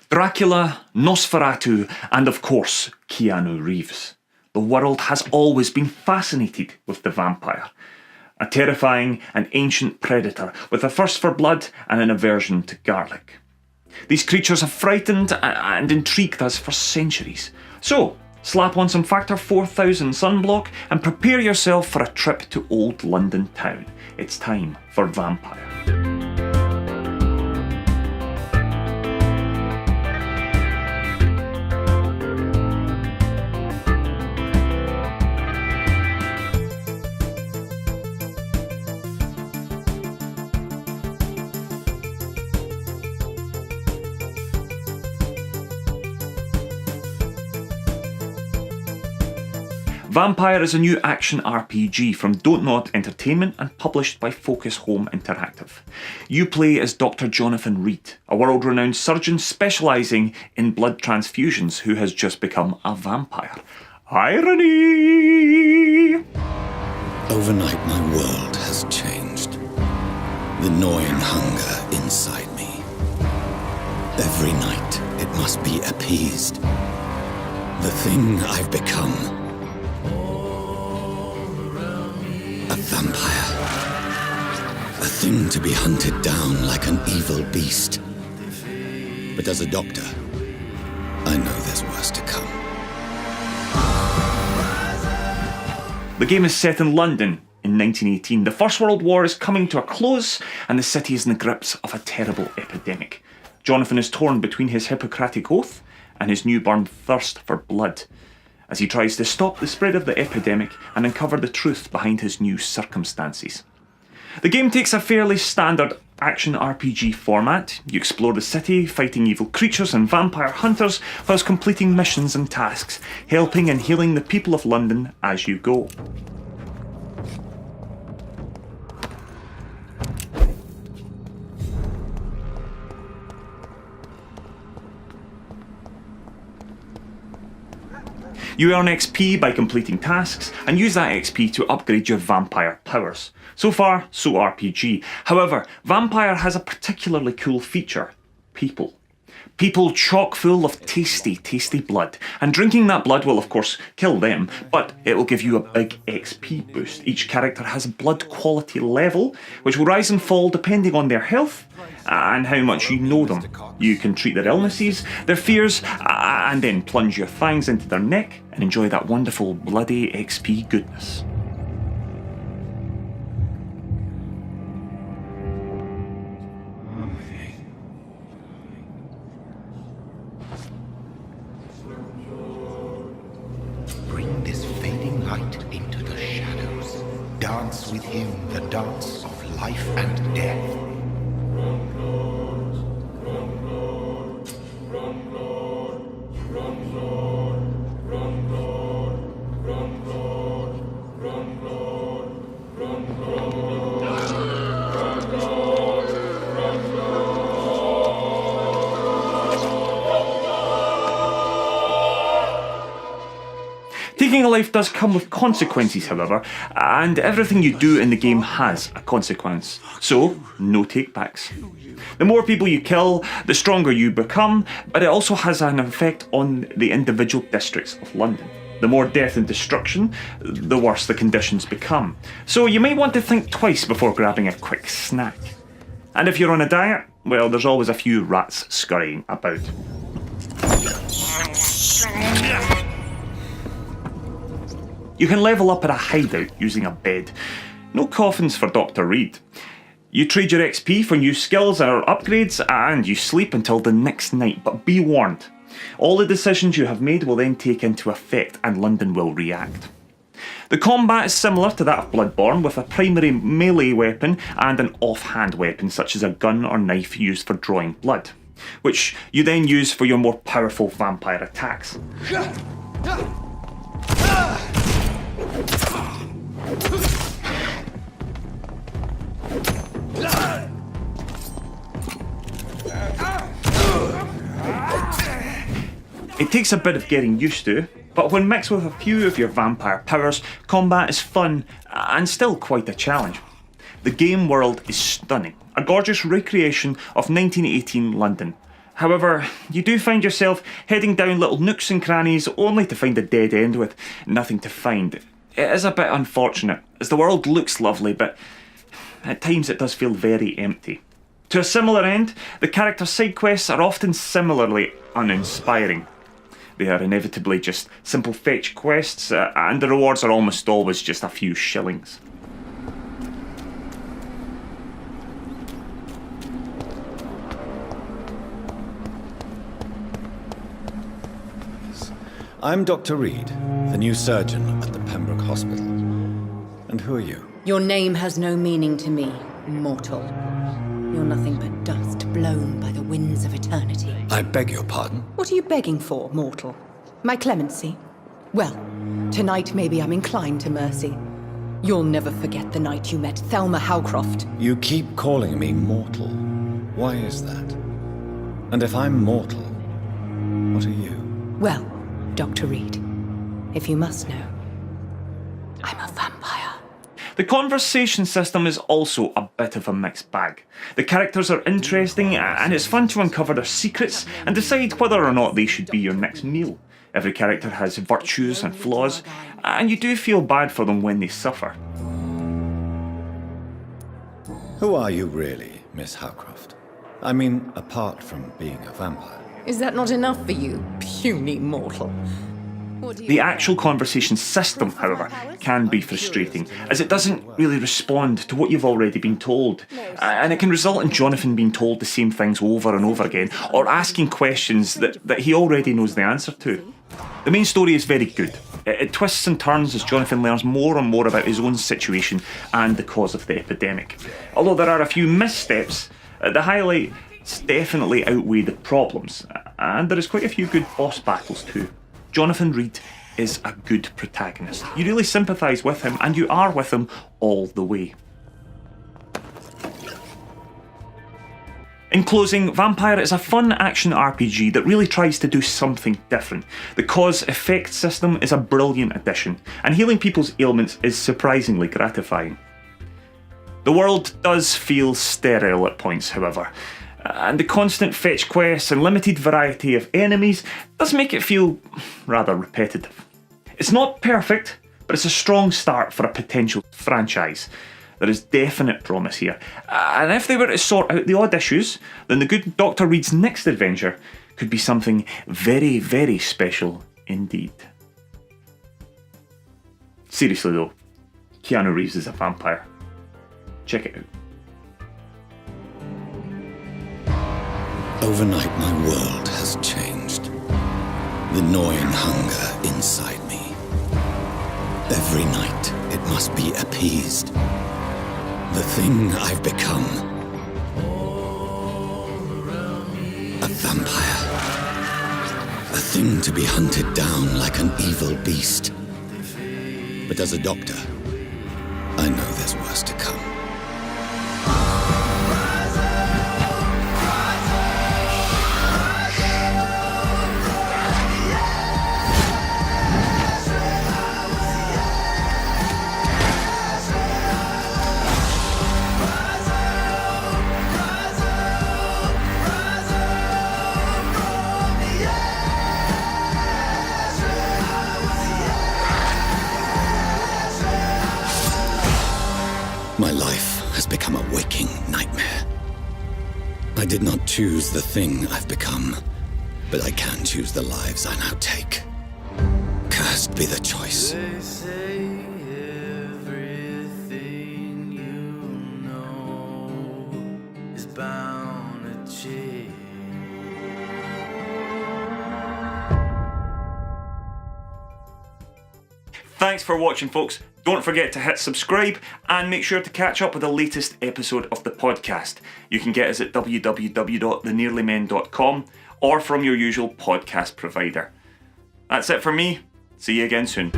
Dracula, Nosferatu, and of course, Keanu Reeves. The world has always been fascinated with the vampire. A terrifying and ancient predator with a thirst for blood and an aversion to garlic. These creatures have frightened and intrigued us for centuries. So, slap on some Factor 4000 sunblock and prepare yourself for a trip to old London town. It's time for Vampyr. Vampyr is a new action RPG from Don't Nod Entertainment and published by Focus Home Interactive. You play as Dr. Jonathan Reed, a world-renowned surgeon specialising in blood transfusions who has just become a vampire. Irony! Overnight my world has changed. The gnawing hunger inside me. Every night it must be appeased. The thing I've become. A vampire. A thing to be hunted down like an evil beast. But as a doctor, I know there's worse to come. The game is set in London in 1918. The First World War is coming to a close and the city is in the grips of a terrible epidemic. Jonathan is torn between his Hippocratic oath and his newborn thirst for blood, as he tries to stop the spread of the epidemic and uncover the truth behind his new circumstances. The game takes a fairly standard action RPG format. You explore the city, fighting evil creatures and vampire hunters, whilst completing missions and tasks, helping and healing the people of London as you go. You earn XP by completing tasks, and use that XP to upgrade your vampire powers. So far, so RPG. However, Vampyr has a particularly cool feature. People. People chock full of tasty, tasty blood. And drinking that blood will of course kill them, but it will give you a big XP boost. Each character has a blood quality level, which will rise and fall depending on their health and how much you know them. You can treat their illnesses, their fears, and then plunge your fangs into their neck and enjoy that wonderful bloody XP goodness. Bring this fading light into the shadows. Dance with him the dance of life and death. Taking a life does come with consequences, however, and everything you do in the game has a consequence. So, no take-backs. The more people you kill, the stronger you become, but it also has an effect on the individual districts of London. The more death and destruction, the worse the conditions become. So you may want to think twice before grabbing a quick snack. And if you're on a diet, well, there's always a few rats scurrying about. You can level up at a hideout using a bed. No coffins for Dr. Reed. You trade your XP for new skills or upgrades, and you sleep until the next night, but be warned. All the decisions you have made will then take into effect, and London will react. The combat is similar to that of Bloodborne, with a primary melee weapon and an offhand weapon such as a gun or knife used for drawing blood, which you then use for your more powerful vampire attacks. It takes a bit of getting used to, but when mixed with a few of your vampire powers, combat is fun and still quite a challenge. The game world is stunning, a gorgeous recreation of 1918 London, However, you do find yourself heading down little nooks and crannies only to find a dead end with nothing to find. It is a bit unfortunate, as the world looks lovely, but at times it does feel very empty. To a similar end, the character side quests are often similarly uninspiring. They are inevitably just simple fetch quests, and the rewards are almost always just a few shillings. I'm Dr. Reed, the new surgeon at the Pembroke Hospital. And who are you? Your name has no meaning to me, mortal. You're nothing but dust blown by the winds of eternity. I beg your pardon? What are you begging for, mortal? My clemency? Well, tonight maybe I'm inclined to mercy. You'll never forget the night you met Thelma Howcroft. You keep calling me mortal. Why is that? And if I'm mortal, what are you? Well, Dr. Reed, if you must know, I'm a vampire. The conversation system is also a bit of a mixed bag. The characters are interesting, and it's fun to uncover their secrets and decide whether or not they should be your next meal. Every character has virtues and flaws, and you do feel bad for them when they suffer. Who are you really, Miss Howcroft? I mean, apart from being a vampire. Is that not enough for you, puny mortal? The actual conversation system, however, can be frustrating, as it doesn't really respond to what you've already been told, and it can result in Jonathan being told the same things over and over again, or asking questions that he already knows the answer to. The main story is very good. It twists and turns as Jonathan learns more and more about his own situation and the cause of the epidemic. Although there are a few missteps, the highlights definitely outweigh the problems, and there is quite a few good boss battles too. Jonathan Reed is a good protagonist. You really sympathise with him, and you are with him all the way. In closing, Vampyr is a fun action RPG that really tries to do something different. The cause-effect system is a brilliant addition, and healing people's ailments is surprisingly gratifying. The world does feel sterile at points, however, and the constant fetch quests and limited variety of enemies does make it feel rather repetitive. It's not perfect, but it's a strong start for a potential franchise. There is definite promise here, and if they were to sort out the odd issues, then the good Dr. Reed's next adventure could be something very, very special indeed. Seriously though, Keanu Reeves is a vampire. Check it out. Overnight, my world has changed. The gnawing hunger inside me. Every night, it must be appeased. The thing I've become. A vampire. A thing to be hunted down like an evil beast. But as a doctor, I know there's worse to come. My life has become a waking nightmare. I did not choose the thing I've become, but I can choose the lives I now take. Cursed be the choice. They say everything you know is bound to change. Thanks for watching, folks. Don't forget to hit subscribe and make sure to catch up with the latest episode of the podcast. You can get us at www.thenearlymen.com or from your usual podcast provider. That's it for me. See you again soon.